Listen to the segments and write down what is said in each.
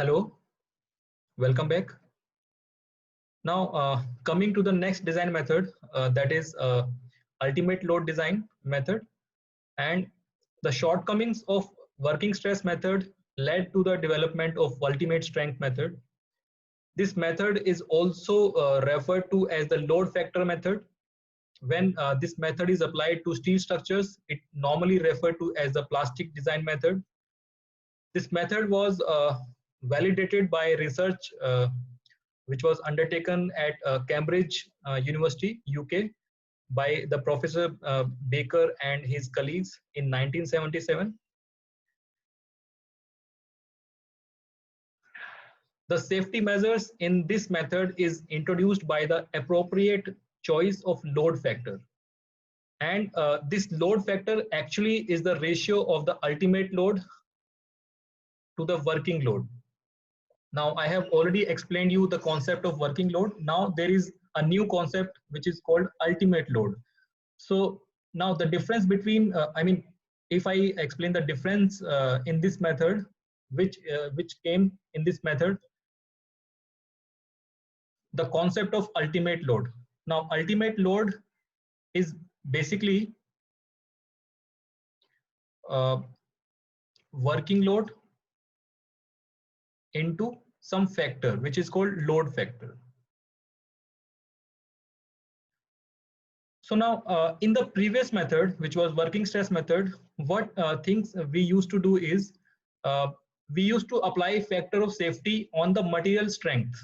Hello, welcome back. Now, coming to the next design method, that is ultimate load design method. And the shortcomings of working stress method led to the development of ultimate strength method. This method is also referred to as the load factor method. When this method is applied to steel structures, it normally referred to as the plastic design method. This method was validated by research which was undertaken at Cambridge University, UK, by the Professor Baker and his colleagues in 1977. The safety measures in this method is introduced by the appropriate choice of load factor. And this load factor actually is the ratio of the ultimate load to the working load. Now, I have already explained you the concept of working load. Now there is a new concept which is called ultimate load. So now the difference between, if I explain the difference in this method, which came in this method, the concept of ultimate load. Now, ultimate load is basically working load into some factor, which is called load factor. So now in the previous method, which was working stress method, what things we used to do is we used to apply factor of safety on the material strength,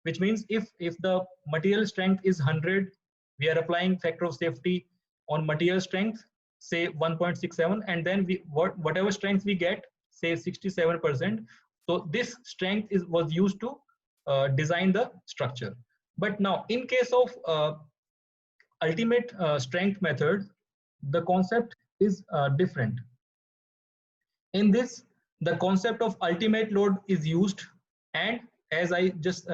which means if the material strength is 100, we are applying factor of safety on material strength, say 1.67, and then whatever strength we get, say 67%. So this strength was used to design the structure. But now in case of ultimate strength method, the concept is different. In this, the concept of ultimate load is used, and as I just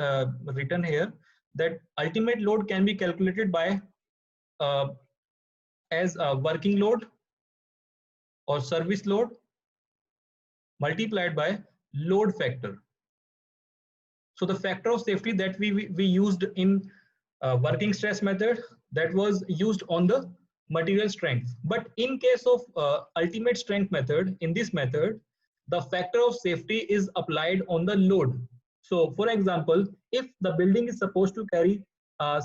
written here, that ultimate load can be calculated by as a working load or service load multiplied by load factor. So the factor of safety that we used in working stress method, that was used on the material strength. But in case of ultimate strength method, in this method, the factor of safety is applied on the load. So for example, if the building is supposed to carry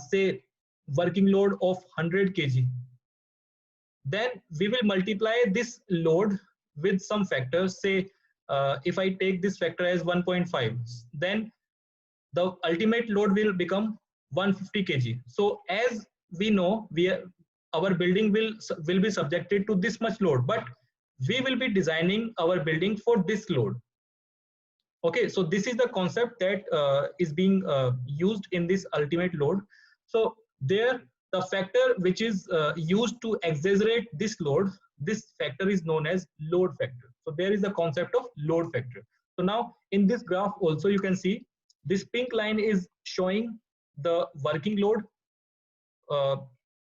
say working load of 100 kg, then we will multiply this load with some factors. Say if I take this factor as 1.5, then the ultimate load will become 150 kg. So as we know, our building will be subjected to this much load, but we will be designing our building for this load. Okay, so this is the concept that is being used in this ultimate load. So there, the factor which is used to exaggerate this load, this factor is known as load factor. So there is the concept of load factor. So now in this graph also you can see this pink line is showing the working load,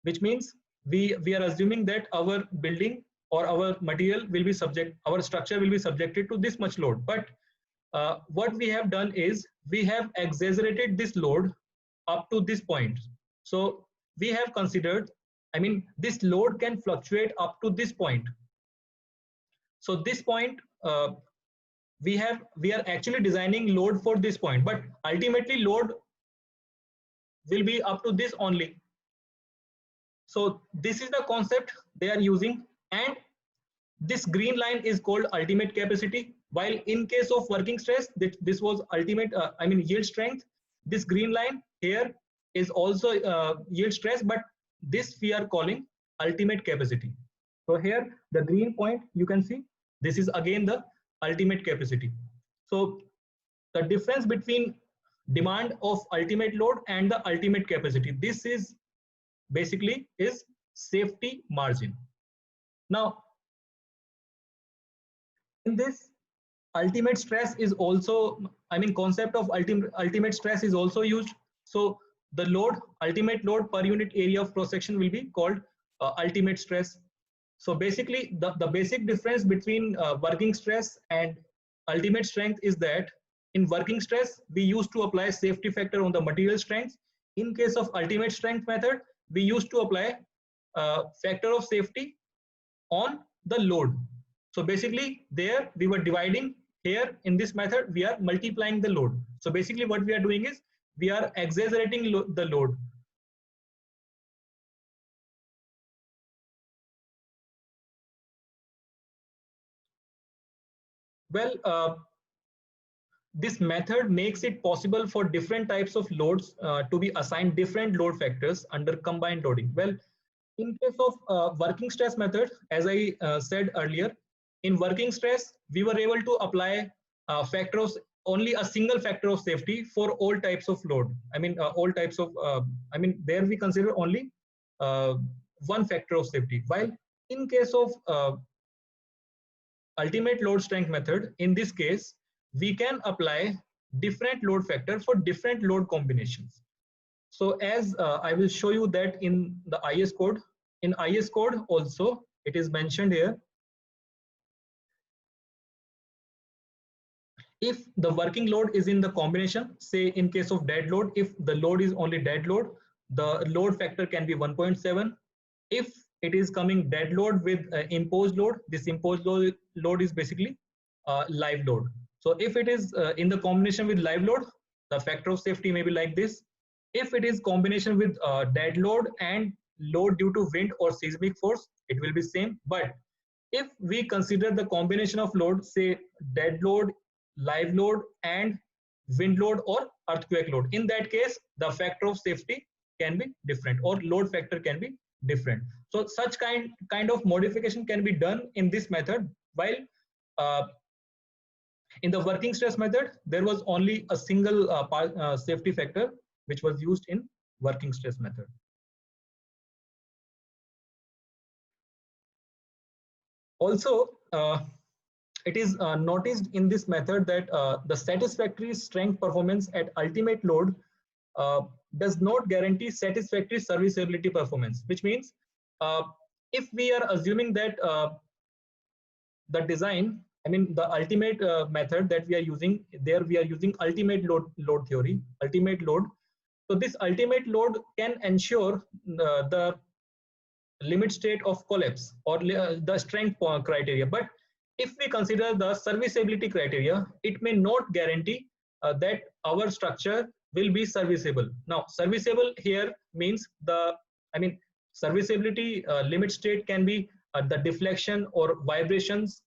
which means we are assuming that our building or our material will be our structure will be subjected to this much load. But what we have done is we have exaggerated this load up to this point. So we have considered, this load can fluctuate up to this point. So this point, we are actually designing load for this point, but ultimately load will be up to this only. So this is the concept they are using, and this green line is called ultimate capacity, while in case of working stress, this was ultimate yield strength. This green line here is also yield stress, but this we are calling ultimate capacity. So here the green point you can see, this is again the ultimate capacity. So the difference between demand of ultimate load and the ultimate capacity, this is basically is safety margin. Now in this, ultimate stress is also, concept of ultimate stress is also used. So the load, ultimate load per unit area of cross section will be called ultimate stress. So basically the basic difference between working stress and ultimate strength is that in working stress, we used to apply safety factor on the material strength. In case of ultimate strength method, we used to apply factor of safety on the load. So basically there we were dividing. Here in this method we are multiplying the load. So basically what we are doing is we are exaggerating the load. Well, this method makes it possible for different types of loads to be assigned different load factors under combined loading. Well, in case of working stress method, as I said earlier, in working stress, we were able to apply factors, only a single factor of safety for all types of load. I mean, all types of, there we consider only one factor of safety. While in case of ultimate load strength method, in this case, we can apply different load factor for different load combinations. So as I will show you that in the IS code, in IS code also it is mentioned here. If the working load is in the combination, say in case of dead load, if the load is only dead load, the load factor can be 1.7. If it is coming dead load with imposed load, this imposed load is basically live load. So if it is in the combination with live load, the factor of safety may be like this. If it is combination with dead load and load due to wind or seismic force, it will be same. But if we consider the combination of load, say dead load, live load and wind load or earthquake load, in that case the factor of safety can be different or load factor can be different. So such kind of modification can be done in this method, while in the working stress method there was only a single safety factor which was used in working stress method. Also, it is noticed in this method that the satisfactory strength performance at ultimate load does not guarantee satisfactory serviceability performance, which means if we are assuming that the design, the ultimate method that we are using, there we are using ultimate load theory, ultimate load. So this ultimate load can ensure the limit state of collapse or the strength criteria. But if we consider the serviceability criteria, it may not guarantee that our structure will be serviceable. Now, serviceable here means serviceability limit state can be the deflection or vibrations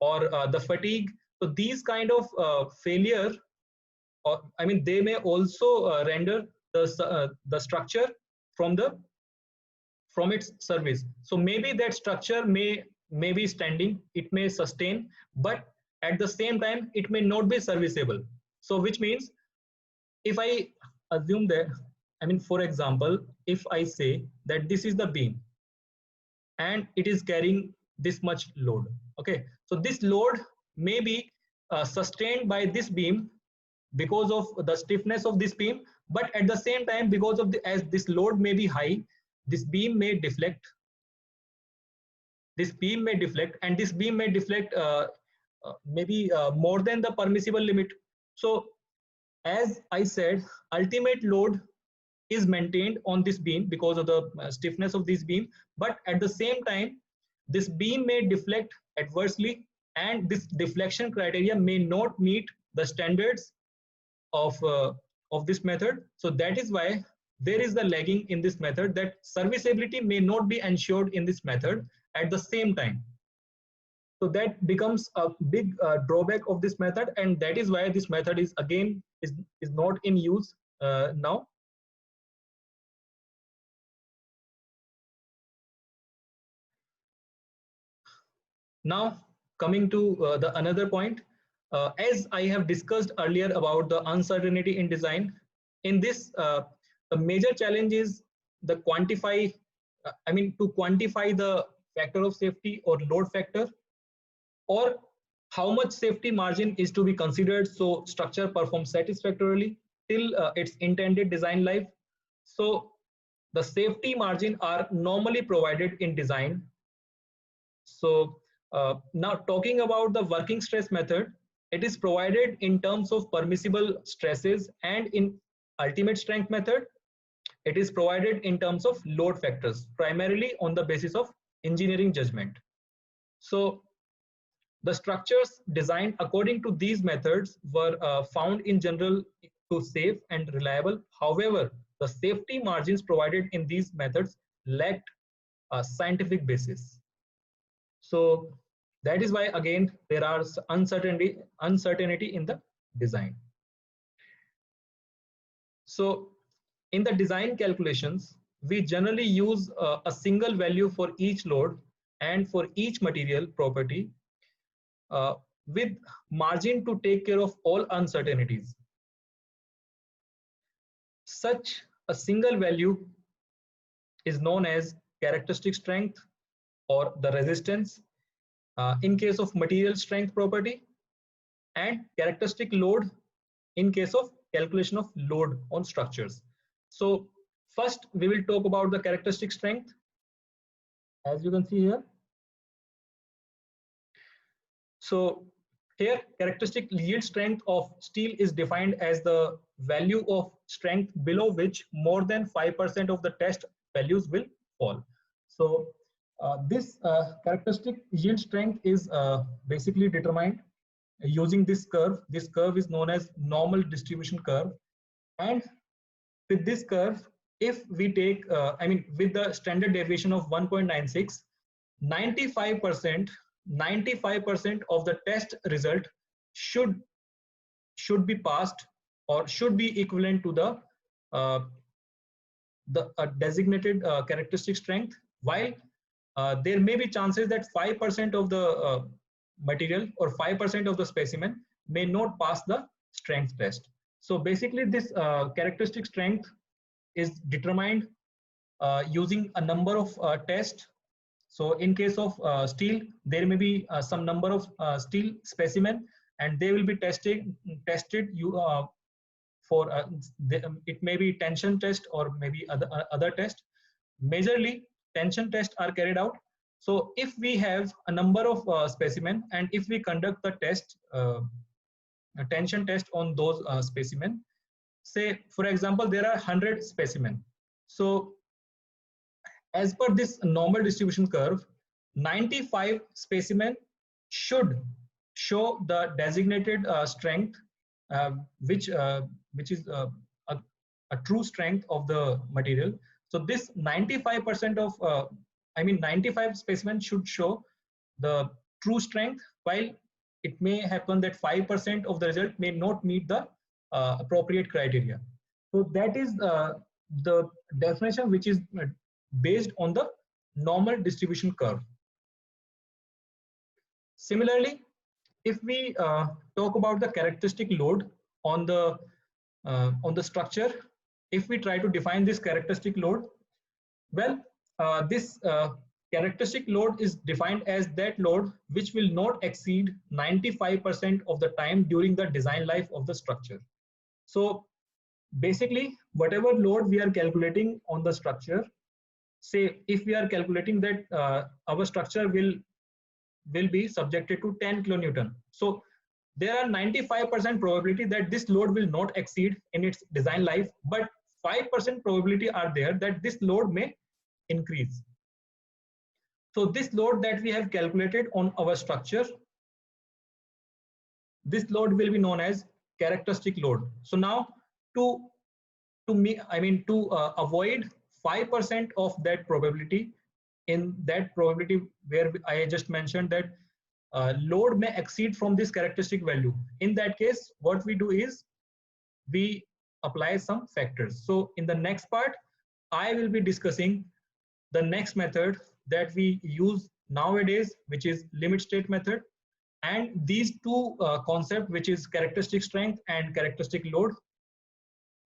or the fatigue. So these kind of failure, or they may also render the structure from its service. So maybe that structure may be standing, it may sustain, but at the same time it may not be serviceable. So which means if I assume that, for example, if I say that this is the beam and it is carrying this much load, okay, so this load may be sustained by this beam because of the stiffness of this beam, but at the same time, because of as this load may be high, this beam may deflect. This beam may deflect, and this beam may deflect maybe more than the permissible limit. So as I said, ultimate load is maintained on this beam because of the stiffness of this beam, but at the same time this beam may deflect adversely, and this deflection criteria may not meet the standards of this method. So that is why there is the lagging in this method, that serviceability may not be ensured in this method at the same time. So that becomes a big drawback of this method, and that is why this method is again is not in use now. Now coming to the another point, as I have discussed earlier about the uncertainty in design, in this the major challenge is the to quantify the factor of safety or load factor, or how much safety margin is to be considered so structure performs satisfactorily till its intended design life. So the safety margin are normally provided in design. So now talking about the working stress method, It is provided in terms of permissible stresses, and in ultimate strength method, it is provided in terms of load factors, primarily on the basis of engineering judgment. So the structures designed according to these methods were found in general to safe and reliable. However, the safety margins provided in these methods lacked a scientific basis. So that is why again there are uncertainty in the design. So in the design calculations, we generally use a single value for each load and for each material property, with margin to take care of all uncertainties. Such a single value is known as characteristic strength or the resistance in case of material strength property, and characteristic load in case of calculation of load on structures. So first we will talk about the characteristic strength. As you can see here, so here characteristic yield strength of steel is defined as the value of strength below which more than 5% of the test values will fall. So this characteristic yield strength is basically determined using this curve. This curve is known as normal distribution curve, and with this curve, if we take with the standard deviation of 1.96, 95% of the test result should be passed or should be equivalent to the designated characteristic strength, while there may be chances that 5% of the material or 5% of the specimen may not pass the strength test. So basically this characteristic strength is determined using a number of tests. So in case of steel, there may be some number of steel specimen, and they will be tested for it may be tension test or maybe other test. Majorly tension tests are carried out. So if we have a number of specimen, and if we conduct the test a tension test on those specimen, say for example there are 100 specimen. So as per this normal distribution curve, 95 specimen should show the designated strength, which is a true strength of the material. So this 95% of 95 specimen should show the true strength, while it may happen that 5% of the result may not meet the appropriate criteria. So that is the definition which is based on the normal distribution curve. Similarly, if we talk about the characteristic load on the structure, if we try to define this characteristic load, well, this characteristic load is defined as that load which will not exceed 95% of the time during the design life of the structure. So basically, whatever load we are calculating on the structure, say if we are calculating that our structure will be subjected to 10 kilonewton. So there are 95% probability that this load will not exceed in its design life, but 5% probability are there that this load may increase. So this load that we have calculated on our structure, this load will be known as characteristic load. So now to avoid 5% of that probability, in that probability where I just mentioned that load may exceed from this characteristic value, in that case what we do is we apply some factors. So in the next part I will be discussing the next method that we use nowadays, which is limit state method, and these two concepts, which is characteristic strength and characteristic load,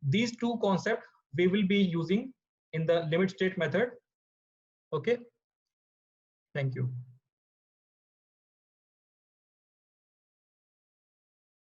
these two concepts we will be using in the limit state method. Okay, thank you.